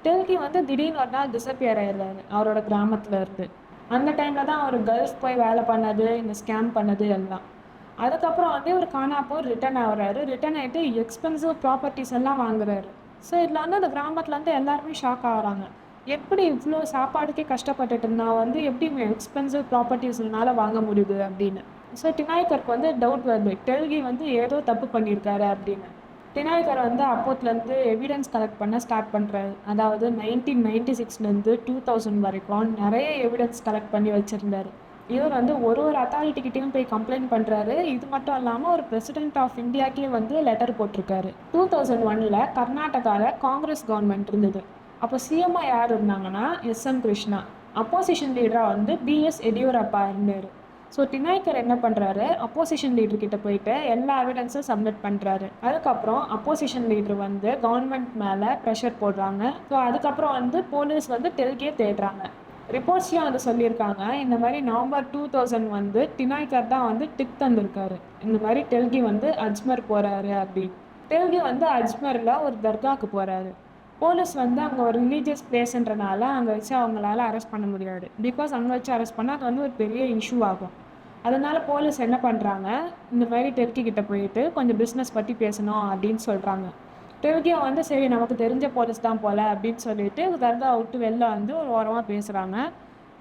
டெல்கி வந்து திடீர்னு ஒரு நாள் டிஸப்பியர் ஆயிடுறாரு அவரோட கிராமத்தில் இருந்து. அந்த டைமில் தான் அவர் கல்ஃப் போய் வேலை பண்ணது, இந்த ஸ்கேம் பண்ணது எல்லாம். அதுக்கப்புறம் வந்து ஒரு கானாப்பூர் ரிட்டர்ன் ஆகுறாரு. ரிட்டர்ன் ஆகிட்டு எக்ஸ்பென்சிவ் ப்ராப்பர்ட்டிஸ் எல்லாம் வாங்குறாரு. ஸோ இதில் வந்து அந்த கிராமத்துலேருந்து எல்லாருமே ஷாக் ஆகிறாங்க. எப்படி இவ்வளோ சாப்பாடுக்கே கஷ்டப்பட்டுட்டு இருந்தா வந்து எப்படி எக்ஸ்பென்சிவ் ப்ராப்பர்ட்டிஸ்னால வாங்க முடியுது அப்படின்னு. ஸோ டினாய்கருக்கு வந்து டவுட் வருது, டெல்கி வந்து ஏதோ தப்பு பண்ணியிருக்காரு அப்படின்னு. டினாய்கர் வந்து அப்போத்துலேருந்து எவிடன்ஸ் கலெக்ட் பண்ண ஸ்டார்ட் பண்ணுறாரு. அதாவது 1996 2000 வரைக்கும் நிறைய எவிடன்ஸ் கலெக்ட் பண்ணி வச்சுருந்தாரு. இவர் வந்து ஒரு அத்தாரிட்டிக்கிட்டையும் போய் கம்ப்ளைண்ட் பண்ணுறாரு. இது மட்டும் இல்லாமல் ஒரு பிரசிடென்ட் ஆஃப் இந்தியாக்கே வந்து லெட்டர் போட்டிருக்காரு. 2001 கர்நாடகாவில் காங்கிரஸ் கவர்மெண்ட் இருந்தது. அப்போ சிஎம்ஐ யார் இருந்தாங்கன்னா SM கிருஷ்ணா. அப்போசிஷன் லீடராக வந்து BS எடியூரப்பா இருந்தார். ஸோ டினாய்கர் என்ன பண்ணுறாரு, அப்போசிஷன் லீடர் கிட்ட போயிட்டு எல்லா எவிடன்ஸும் சப்மிட் பண்ணுறாரு. அதுக்கப்புறம் அப்போசிஷன் லீடர் வந்து கவர்மெண்ட் மேலே ப்ரெஷர் போடுறாங்க. ஸோ அதுக்கப்புறம் வந்து போலீஸ் வந்து டெல்கியை தேடுறாங்க. ரிப்போர்ட்ஸ்லையும் வந்து சொல்லியிருக்காங்க, இந்த மாதிரி நவம்பர் 2000 வந்து டினாய்கர் தான் வந்து டிப் தந்திருக்காரு, இந்த மாதிரி டெல்கி வந்து அஜ்மர் போகிறாரு அப்படின்னு. டெல்கி வந்து அஜ்மரில் ஒரு தர்காவுக்கு போகிறாரு. போலீஸ் வந்து அங்கே ஒரு ரிலீஜியஸ் பிளேஸ்ன்றனால அங்கே வச்சு அவங்களால அரெஸ்ட் பண்ண முடியாது. பிகாஸ் அங்கே வச்சு அரெஸ்ட் பண்ணால் அது வந்து ஒரு பெரிய இஷ்யூ ஆகும். அதனால் போலீஸ் என்ன பண்ணுறாங்க, இந்த மாதிரி டெல்கி கிட்ட போயிட்டு கொஞ்சம் பிஸ்னஸ் பற்றி பேசணும் அப்படின்னு சொல்கிறாங்க. டெல்கியை வந்து சரி நமக்கு தெரிஞ்ச போலீஸ் தான் போல அப்படின்னு சொல்லிட்டு தர்கா விட்டு வெளில வந்து ஒரு ஓரமாக பேசுகிறாங்க.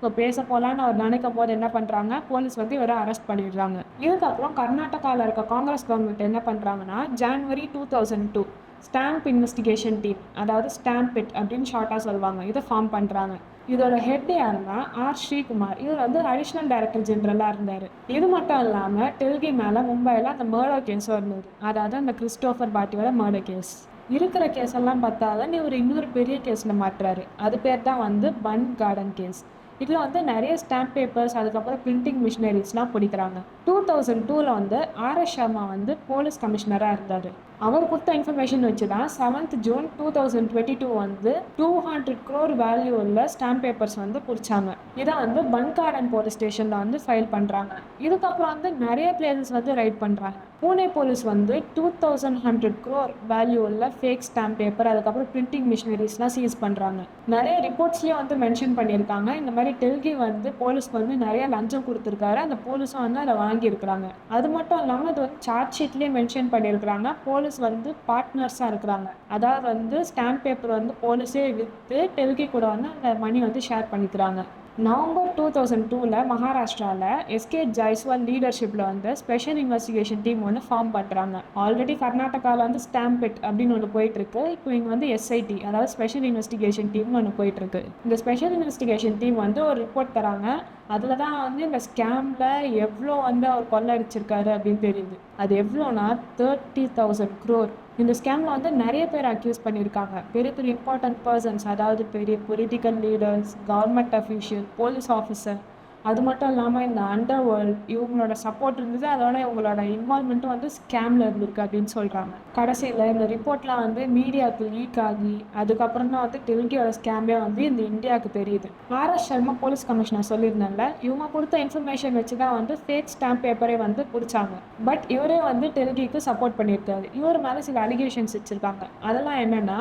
ஸோ பேச போகலான்னு அவர் நினைக்கும் போது என்ன பண்ணுறாங்க, போலீஸ் வந்து இவரை அரெஸ்ட் பண்ணிடுறாங்க. இதுக்கப்புறம் கர்நாடகாவில் இருக்க காங்கிரஸ் கவர்மெண்ட் என்ன பண்ணுறாங்கன்னா, ஜான்வரி 2002 ஸ்டாம்ப் இன்வெஸ்டிகேஷன் டீம், அதாவது ஸ்டாம்பிட் அப்படின்னு ஷார்ட்டாக சொல்லுவாங்க, இதை ஃபார்ம் பண்ணுறாங்க. இதோட ஹெட் யாருன்னா ஆர் ஸ்ரீகுமார். இவர் வந்து அடிஷ்னல் டைரக்டர் ஜெனரலாக இருந்தார். இது மட்டும் இல்லாமல் டெல்கி மேலே மும்பையில் அந்த மர்டர் கேஸும் இருந்தது, அதாவது அந்த கிறிஸ்டோஃபர் பாட்டியோட மர்டர் கேஸ். இருக்கிற கேஸெல்லாம் பார்த்தாதான் இவர் இன்னொரு பெரிய கேஸில் மாட்டுறாரு. அது பேர் தான் வந்து பன் கார்டன் கேஸ். இதில் வந்து நிறைய ஸ்டாம்ப் பேப்பர்ஸ், அதுக்கப்புறம் பிரிண்டிங் மிஷினரிஸ்லாம் பிடிக்கிறாங்க. 2002 வந்து ஆர்எஸ் சர்மா வந்து போலீஸ் கமிஷனராக இருந்தார். அவர் கொடுத்த இன்ஃபர்மேஷன் வச்சு தான் 7th ஜூன் 2022 வந்து 200 crore வேல்யூ உள்ள ஸ்டாம்ப் பேப்பர்ஸ் வந்து பிடிச்சாங்க. இதை வந்து பன்கார்டன் போலீஸ் ஸ்டேஷனில் வந்து ஃபைல் பண்ணுறாங்க. இதுக்கப்புறம் வந்து நிறைய பிளேசஸ் வந்து ரைட் பண்ணுறாங்க. பூனே போலீஸ் வந்து 2100 crore வேல்யூ உள்ள ஃபேக் ஸ்டாம்ப் பேப்பர், அதுக்கப்புறம் பிரிண்டிங் மிஷினரிஸ்லாம் சீஸ் பண்ணுறாங்க. நிறைய ரிப்போர்ட்ஸ்லேயும் வந்து மென்ஷன் பண்ணியிருக்காங்க, இந்த மாதிரி டெல்கி வந்து போலீஸ்க்கு வந்து நிறைய லஞ்சம் கொடுத்துருக்காரு, அந்த போலீஸும் வந்து அதை வாங்கியிருக்கிறாங்க. அது மட்டும் இல்லாமல் இது வந்து சார்ஜ் ஷீட்லேயே மென்ஷன் பண்ணியிருக்கிறாங்க, போலீஸ் வந்து பார்ட்னர்ஸாக இருக்கிறாங்க. அதாவது வந்து ஸ்டாம்ப் பேப்பர் வந்து போலீஸே விற்று டெல்கி கூட வந்து அந்த மணி வந்து ஷேர் பண்ணிக்கிறாங்க. நவம்பர் 2002 மகாராஷ்டிராவில் எஸ்கே ஜெய்ஸ்வால் லீடர்ஷிப்பில் வந்து ஸ்பெஷல் இன்வெஸ்டிகேஷன் டீம் ஒன்று ஃபார்ம் பண்ணுறாங்க. ஆல்ரெடி கர்நாடகாவில் வந்து ஸ்டாம்பிட் அப்படின்னு ஒன்று போயிட்டுருக்கு. இப்போ இங்கே வந்து எஸ்ஐடி, அதாவது ஸ்பெஷல் இன்வெஸ்டிகேஷன் டீம்னு ஒன்று போயிட்டுருக்கு. இந்த ஸ்பெஷல் இன்வெஸ்டிகேஷன் டீம் வந்து ஒரு ரிப்போர்ட் தராங்க. அதில் தான் வந்து இந்த ஸ்கேமில் எவ்வளோ வந்து அவர் கொள்ளடிச்சிருக்காரு அப்படின்னு தெரியுது. அது எவ்வளோனா 30,000 crore. இந்த ஸ்கேமில் வந்து நிறைய பேர் அக்யூஸ் பண்ணியிருக்காங்க, பெரிய பெரிய இம்பார்ட்டன்ட் பர்சன்ஸ், அதாவது பெரிய political leaders, government official, police officer. அது மட்டும் இல்லாமல் இந்த அண்டர் வேர்ல்ட் இவங்களோட சப்போர்ட் இருந்தது, அதோட இவங்களோட இன்வால்மெண்ட்டும் வந்து ஸ்கேமில் இருந்திருக்கு அப்படின்னு சொல்கிறாங்க. கடைசியில் இந்த ரிப்போர்ட்லாம் வந்து மீடியாவுக்கு லீக் ஆகி அதுக்கப்புறம் தான் வந்து டெல்கியோட ஸ்கேமே வந்து இந்த இந்தியாவுக்கு தெரியுது. ஆர்எஸ் சர்மா போலீஸ் கமிஷனர் சொல்லியிருந்தாங்க, இவங்க கொடுத்த இன்ஃபர்மேஷன் வச்சு தான் வந்து ஃபேக் ஸ்டாம்ப் பேப்பரே வந்து பிடிச்சாங்க. பட் இவரே வந்து டெல்கிக்கு சப்போர்ட் பண்ணியிருக்காரு. இவர் மேலே சில அலிகேஷன்ஸ் வச்சுருக்காங்க. அதெல்லாம் என்னென்னா,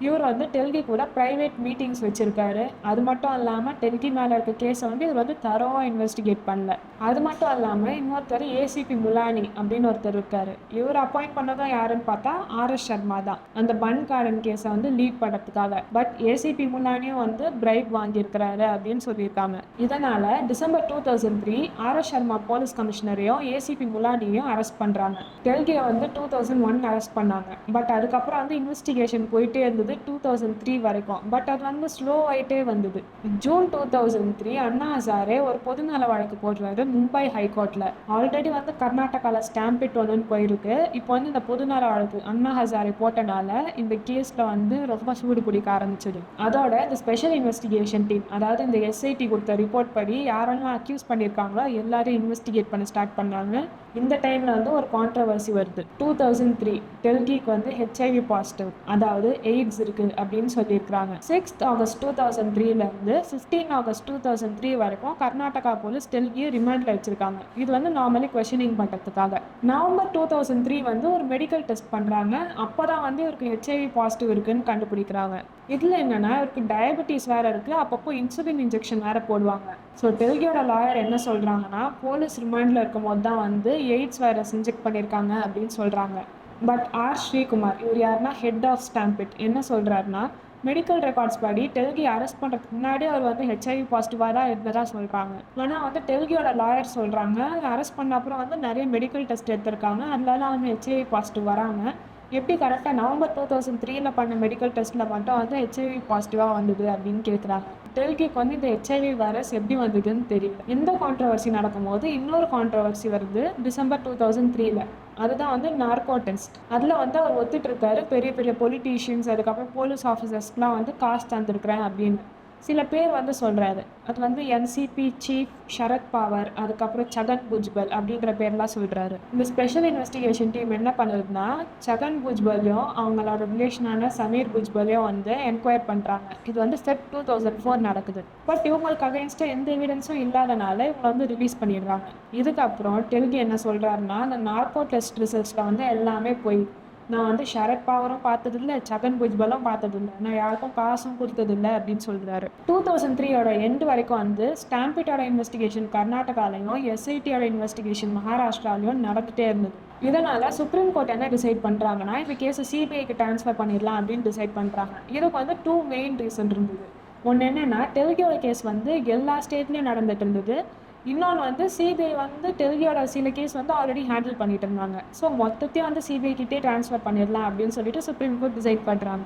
இவர் வந்து டெல்கி கூட ப்ரைவேட் மீட்டிங்ஸ் வச்சுருக்காரு. அது மட்டும் இல்லாமல் டெல்கி மேலே இருக்க கேஸை வந்து இவர் வந்து தரோவாக இன்வெஸ்டிகேட் பண்ணல. அது மட்டும் இல்லாமல் இன்னொருத்தர் ஏசிபி முலானி அப்படின்னு ஒருத்தர் இருக்கார். இவர் அப்பாயிண்ட் பண்ணதும் யாருன்னு பார்த்தா ஆர்எஸ் சர்மா தான், அந்த பன் கார்டன் கேஸை வந்து லீட் பண்ணுறதுக்காக. பட் ஏசிபி முலானியும் வந்து பிரைப் வாங்கியிருக்கிறாரு அப்படின்னு சொல்லியிருக்காங்க. இதனால் டிசம்பர் 2003 ஆர்எஸ் சர்மா போலீஸ் கமிஷனரையும் ஏசிபி முலானியும் அரெஸ்ட் பண்ணுறாங்க. டெல்கியை வந்து 2001 அரெஸ்ட் பண்ணாங்க. பட் அதுக்கப்புறம் வந்து இன்வெஸ்டிகேஷன் போயிட்டே இருந்தது 2003 வரைக்கும். பட் அது வந்து ஸ்லோ ஆகிட்டே வந்தது. ஜூன் 2003 அண்ணா ஹசாரே ஒரு பொதுநல வழக்கு போடுறாரு மும்பை ஹைகோர்ட்டில். ஆல்ரெடி வந்து கர்நாடகாவில் ஸ்டாம்பிட் ஒன்றுன்னு போயிருக்கு. இப்போ வந்து இந்த பொதுநல வழக்கு அண்ணா ஹசாரே போட்டனால இந்த கேஸில் வந்து ரொம்ப சூடு பிடிக்க ஆரம்பிச்சது. அதோட இந்த ஸ்பெஷல் இன்வெஸ்டிகேஷன் டீம், அதாவது இந்த எஸ்ஐடி கொடுத்த ரிப்போர்ட் படி யாரெல்லாம் அக்யூஸ் பண்ணியிருக்காங்களோ எல்லாரையும் இன்வெஸ்டிகேட் பண்ண ஸ்டார்ட் பண்ணாங்க. இந்த டைமில் வந்து ஒரு கான்ட்ரவர்சி வருது. 2003 டெல்கிக்கு வந்து ஹெச்ஐவி பாசிட்டிவ், அதாவது எய்ட்ஸ் இருக்குது அப்படின்னு சொல்லியிருக்கிறாங்க. 6th August 2003 15 August 2003 வரைக்கும் கர்நாடகா போலீஸ் டெல்கியை ரிமாண்டில் வச்சுருக்காங்க. இது வந்து நார்மலி கொஸ்டினிங் பண்ணுறதுக்காக. நவம்பர் 2003 வந்து ஒரு மெடிக்கல் டெஸ்ட் பண்ணுறாங்க. அப்போ தான் வந்து இவருக்கு ஹெச்ஐவி பாசிட்டிவ் இருக்குன்னு கண்டுபிடிக்கிறாங்க. இதில் என்னென்னா இவருக்கு டயபெட்டிஸ் வேறு இருக்குது, அப்பப்போ இன்சுலின் இன்ஜெக்ஷன் வேறு போடுவாங்க. ஸோ டெல்கியோட லாயர் என்ன சொல்கிறாங்கன்னா, போலீஸ் ரிமாண்டில் இருக்கும் போது தான் வந்து எய்ட்ஸ் வைரஸ் இன்ஜெக்ட் பண்ணியிருக்காங்க அப்படின்னு சொல்கிறாங்க. பட் ஆர் ஸ்ரீகுமார், இவர் யாருன்னா ஹெட் ஆஃப் ஸ்டாம்பிட், என்ன சொல்கிறாருன்னா, மெடிக்கல் ரெக்கார்ட்ஸ் படி டெல்கி அரெஸ்ட் பண்ணுறதுக்கு முன்னாடி அவர் வந்து ஹெச்ஐவி பாசிட்டிவாக தான் இருந்ததாக சொல்கிறாங்க. ஆனால் வந்து டெல்கியோட லாயர் சொல்கிறாங்க, அரெஸ்ட் பண்ண அப்புறம் வந்து நிறைய மெடிக்கல் டெஸ்ட் எடுத்திருக்காங்க, அதனால வந்து ஹெச்ஐவி பாசிட்டிவ் வராங்க. எப்படி கரெக்டாக நவம்பர் 2003 பண்ண மெடிக்கல் டெஸ்ட்டில் மட்டும் வந்து ஹெச்ஐவி பாசிட்டிவாக வந்தது அப்படின்னு கேட்குறாங்க. டெல்கிக்கு வந்து இந்த ஹெச்ஐவி வைரஸ் எப்படி வந்ததுன்னு தெரியல. இந்த கான்ட்ரவர்சி நடக்கும்போது இன்னொரு கான்ட்ரவர்சி வருது டிசம்பர் 2003. அதுதான் வந்து நார்கோ டெஸ்ட். அதில் வந்து அவர் ஒத்துட்டு இருக்காரு, பெரிய பெரிய பொலிட்டீஷியன்ஸ் அதுக்கப்புறம் போலீஸ் ஆஃபீஸர்ஸ்லாம் வந்து காசு தந்துருக்குறேன் அப்படின்னு. சில பேர் வந்து சொல்கிறாரு. அது வந்து என்சிபி சீஃப் ஷரத் பவார், அதுக்கப்புறம் சகன் புஜ்பல் அப்படின்ற பேர்லாம் சொல்கிறாரு. இந்த ஸ்பெஷல் இன்வெஸ்டிகேஷன் டீம் என்ன பண்ணுதுன்னா, சகன் புஜ்பலையும் அவங்களோட ரிலேஷனான சமீர் புஜ்பலையும் வந்து என்கொயர் பண்ணுறாங்க. இது வந்து ஃபெப் 2004 நடக்குது. பட் இவங்களுக்கு அகைன்ஸ்டாக எந்த எவிடன்ஸும் இல்லாதனால இவங்க வந்து ரிலீஸ் பண்ணிடுறாங்க. இதுக்கப்புறம் டெல்கி என்ன சொல்கிறாருன்னா, அந்த நார்கோ டெஸ்ட் ரிசல்ட்ஸில் வந்து எல்லாமே போய், நான் வந்து ஷரத் பவாரும் பார்த்ததில்லை, சகன் புஜ்பலும் பார்த்ததில்லை, நான் யாருக்கும் காசும் கொடுத்ததில்லை அப்படின்னு சொல்கிறாரு. 2003 எண்டு வரைக்கும் வந்து ஸ்டாம்பிட்டோட இன்வெஸ்டிகேஷன் கர்நாடகாலையும் எஸ்ஐடியோட இன்வெஸ்டிகேஷன் மகாராஷ்டிராலையும் நடந்துகிட்டே இருந்தது. இதனால் சுப்ரீம் கோர்ட் என்ன டிசைட் பண்ணுறாங்கன்னா, இந்த கேஸை சிபிஐக்கு ட்ரான்ஸ்ஃபர் பண்ணிடலாம் அப்படின்னு டிசைட் பண்ணுறாங்க. இதுக்கு வந்து 2 மெயின் ரீசன் இருந்தது. ஒன்று என்னென்னா, டெல்கியோட கேஸ் வந்து எல்லா ஸ்டேட்லேயும் நடந்துட்டு இருந்தது. இன்னொன்று வந்து சிபிஐ வந்து டெல்கியோட சில கேஸ் வந்து ஆல்ரெடி ஹேண்டில் பண்ணிட்டு இருந்தாங்க. ஸோ மொத்தத்தையும் வந்து சிபிஐ கிட்டே ட்ரான்ஸ்ஃபர் பண்ணிடலாம் அப்படின்னு சொல்லிட்டு சுப்ரீம் கோர்ட் டிசைட் பண்ணுறாங்க.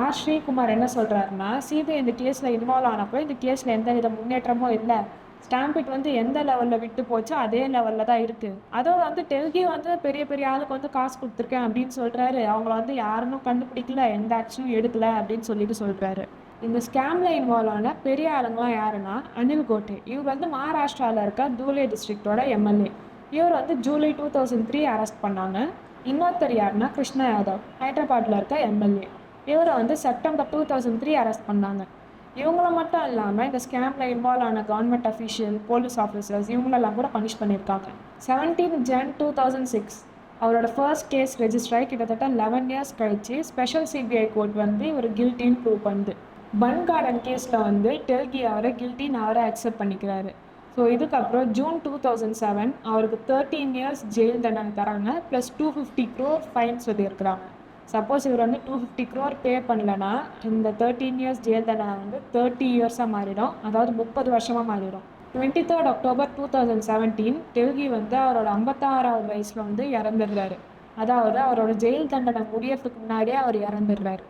ஆர் ஸ்ரீகுமார் என்ன சொல்கிறாருன்னா, சிபிஐ இந்த கேஸில் இன்வால்வ் ஆனப்போ இந்த கேஸில் எந்த வித முன்னேற்றமும் இல்லை, ஸ்டாம்பிட் வந்து எந்த லெவலில் விட்டு போச்சோ அதே லெவலில் தான் இருக்குது. அதுவும் வந்து டெல்கி வந்து பெரிய பெரிய ஆளுக்கு வந்து காசு கொடுத்துருக்கேன் அப்படின்னு சொல்கிறாரு. அவங்கள வந்து யாருன்னு கண்டுபிடிக்கல, எந்த ஆக்ஷனும் எடுக்கல அப்படின்னு சொல்லிட்டு சொல்கிறாரு. இந்த ஸ்கேமில் இன்வால்வ் ஆன பெரிய ஆளுங்களாம் யாருன்னா, அனில் கோட்டே. இவர் வந்து மகாராஷ்டிராவில் இருக்க தூலே டிஸ்ட்ரிக்டோட எம்எல்ஏ. இவர் வந்து ஜூலை 2003 அரெஸ்ட் பண்ணாங்க. இன்னொருத்தர் யாருன்னா கிருஷ்ணா யாதவ், ஹைதராபாத்தில் இருக்க எம்எல்ஏ. இவரை வந்து செப்டம்பர் 2003 அரெஸ்ட் பண்ணாங்க. இவங்கள மட்டும் இல்லாமல் இந்த ஸ்கேமில் இன்வால்வ் ஆன கவர்மெண்ட் அஃபீஷியல், போலீஸ் ஆஃபீஸர்ஸ் இவங்களெல்லாம் கூட பனிஷ் பண்ணியிருக்காங்க. 17 ஜன் 2006 அவரோட ஃபர்ஸ்ட் கேஸ் ரெஜிஸ்டர் ஆகி கிட்டத்தட்ட 11 இயர்ஸ் கழிச்சு ஸ்பெஷல் சிபிஐ கோர்ட் வந்து இவர் கில்ட்டின்னு ப்ரூவ் பண்ணுது. பன் கார்டன் கேஸில் வந்து டெல்கி அவரை கில்ட்டின்னு அவரை அக்செப்ட் பண்ணிக்கிறாரு. ஸோ இதுக்கப்புறம் ஜூன் 2007 அவருக்கு 13 இயர்ஸ் ஜெயில் தண்டனை தராங்க, ப்ளஸ் 250 crore ஃபைன் சொல்லியிருக்கிறாங்க. சப்போஸ் இவர் வந்து 250 crore பே பண்ணலன்னா இந்த 13 இயர்ஸ் ஜெயில் தண்டனை வந்து 30 இயர்ஸாக மாறிடும், அதாவது 30 வருஷமாக மாறிடும். 23 அக்டோபர் 2017 டெல்கி வந்து அவரோட 56வது வயசில் வந்து இறந்துடுறாரு. அதாவது அவரோட ஜெயில் தண்டனை முடியறதுக்கு முன்னாடியே அவர் இறந்துடுறாரு.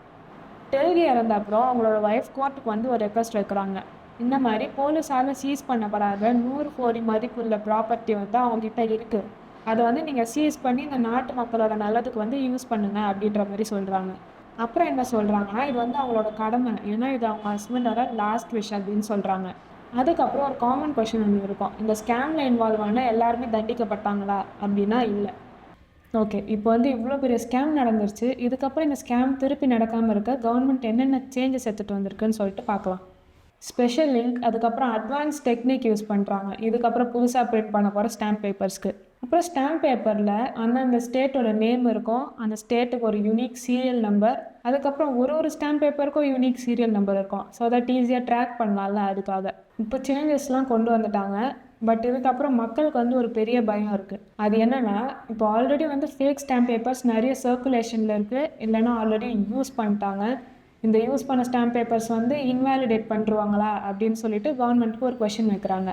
டெல்கி இறந்த அப்புறம் அவங்களோட ஒய்ஃப் கோர்ட்டுக்கு வந்து ஒரு ரெக்வஸ்ட் வைக்கிறாங்க. இந்த மாதிரி போலீஸால் சீஸ் பண்ணப்படாத 100 கோடி மதிப்புள்ள ப்ராப்பர்ட்டி வந்து அவங்ககிட்ட இருக்குது, அதை வந்து நீங்கள் சீஸ் பண்ணி இந்த நாட்டு மக்களோட நல்லதுக்கு வந்து யூஸ் பண்ணுங்க அப்படின்ற மாதிரி சொல்கிறாங்க. அப்புறம் என்ன சொல்கிறாங்கன்னா, இது வந்து அவங்களோட கடமை, ஏன்னா இது அவங்க ஹஸ்பண்டோட லாஸ்ட் விஷ் அப்படின்னு சொல்கிறாங்க. அதுக்கப்புறம் ஒரு காமன் கொஷின் ஒன்று இருக்கும், இந்த ஸ்கேமில் இன்வால்வ் ஆன எல்லாருமே தண்டிக்கப்பட்டாங்களா அப்படின்னா இல்லை. ஓகே, இப்போ வந்து இவ்வளோ பெரிய ஸ்கேம் நடந்துருச்சு. இதுக்கப்புறம் இந்த ஸ்கேம் திருப்பி நடக்காமல் இருக்க கவர்மெண்ட் என்னென்ன சேஞ்சஸ் எடுத்துகிட்டு வந்திருக்குன்னு சொல்லிட்டு பார்க்கலாம். ஸ்பெஷல் லிங்க், அதுக்கப்புறம் அட்வான்ஸ் டெக்னிக் யூஸ் பண்ணுறாங்க. இதுக்கப்புறம் புதுசாக பிரிண்ட் பண்ண போகிற ஸ்டாம்ப் பேப்பர்ஸ்க்கு. அப்புறம் ஸ்டாம்ப் பேப்பரில் அந்தந்த ஸ்டேட்டோட நேம் இருக்கும், அந்த ஸ்டேட்டுக்கு ஒரு யூனிக் சீரியல் நம்பர், அதுக்கப்புறம் ஒரு ஸ்டாம்ப் பேப்பருக்கும் யூனிக் சீரியல் நம்பர் இருக்கும். ஸோ தட் ஈஸியாக ட்ராக் பண்ணலாம்ல, அதுக்காக இப்போ சேஞ்சஸ்லாம் கொண்டு வந்துட்டாங்க. பட் இதுக்கப்புறம் மக்களுக்கு வந்து ஒரு பெரிய பயம் இருக்குது. அது என்னென்னா, இப்போ ஆல்ரெடி வந்து ஃபேக் ஸ்டாம்ப் பேப்பர்ஸ் நிறைய சர்க்குலேஷனில் இருக்குது, இல்லைன்னா ஆல்ரெடி யூஸ் பண்ணிட்டாங்க. இந்த யூஸ் பண்ண ஸ்டாம்ப் பேப்பர்ஸ் வந்து இன்வேலிடேட் பண்ணிருவாங்களா அப்படின்னு சொல்லிட்டு கவர்மெண்ட்டுக்கு ஒரு கொஷின் வைக்கிறாங்க.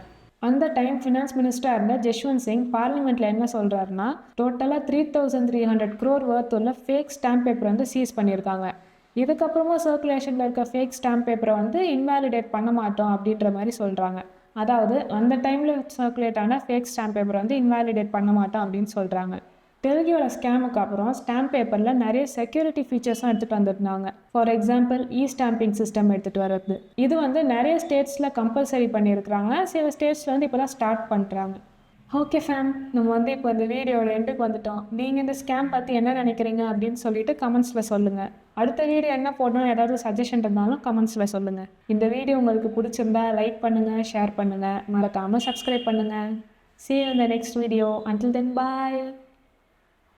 அந்த டைம் ஃபினான்ஸ் மினிஸ்டராக இருந்த ஜஸ்வந்த் சிங் பார்லிமெண்ட்டில் என்ன சொல்கிறாருன்னா, டோட்டலாக 3300 crore worth உள்ள ஃபேக் ஸ்டாம்ப் பேப்பர் வந்து சீஸ் பண்ணியிருக்காங்க. இதுக்கப்புறமும் சர்க்குலேஷனில் இருக்க ஃபேக் ஸ்டாம்ப் பேப்பரை வந்து இன்வேலிடேட் பண்ண மாட்டோம் அப்படின்ற மாதிரி சொல்கிறாங்க. அதாவது அந்த டைமில் சர்க்குலேட் ஆன ஃபேக் ஸ்டாம்ப் பேப்பர் வந்து இன்வேலிடேட் பண்ண மாட்டோம் அப்படின்னு சொல்கிறாங்க. டெல்கியோட ஸ்கேமுக்கு அப்புறம் ஸ்டாம்ப் பேப்பரில் நிறைய செக்யூரிட்டி ஃபீச்சர்ஸும் எடுத்துகிட்டு வந்துருந்தாங்க. ஃபார் எக்ஸாம்பிள் ஸ்டாம்பிங் சிஸ்டம் எடுத்துகிட்டு வர்றது. இது வந்து நிறைய ஸ்டேட்ஸில் கம்பல்சரி பண்ணியிருக்கிறாங்க, சில ஸ்டேட்ஸில் வந்து இப்போ தான் ஸ்டார்ட் பண்ணுறாங்க. ஓகே ஃபேம், நம்ம வந்து இப்போ இந்த வீடியோட எண்டுக்கு வந்துட்டோம். நீங்கள் இந்த ஸ்கேம் பற்றி என்ன நினைக்கிறீங்க அப்படின்னு சொல்லிட்டு கமெண்ட்ஸில் சொல்லுங்கள். அடுத்த வீடியோ என்ன போடணும் ஏதாவது சஜஷன் இருந்தாலும் கமெண்ட்ஸில் சொல்லுங்கள். இந்த வீடியோ உங்களுக்கு பிடிச்சிருந்தா லைக் பண்ணுங்கள், ஷேர் பண்ணுங்கள், மறக்காமல் சப்ஸ்கிரைப் பண்ணுங்கள். See you in the next video. Until then, bye.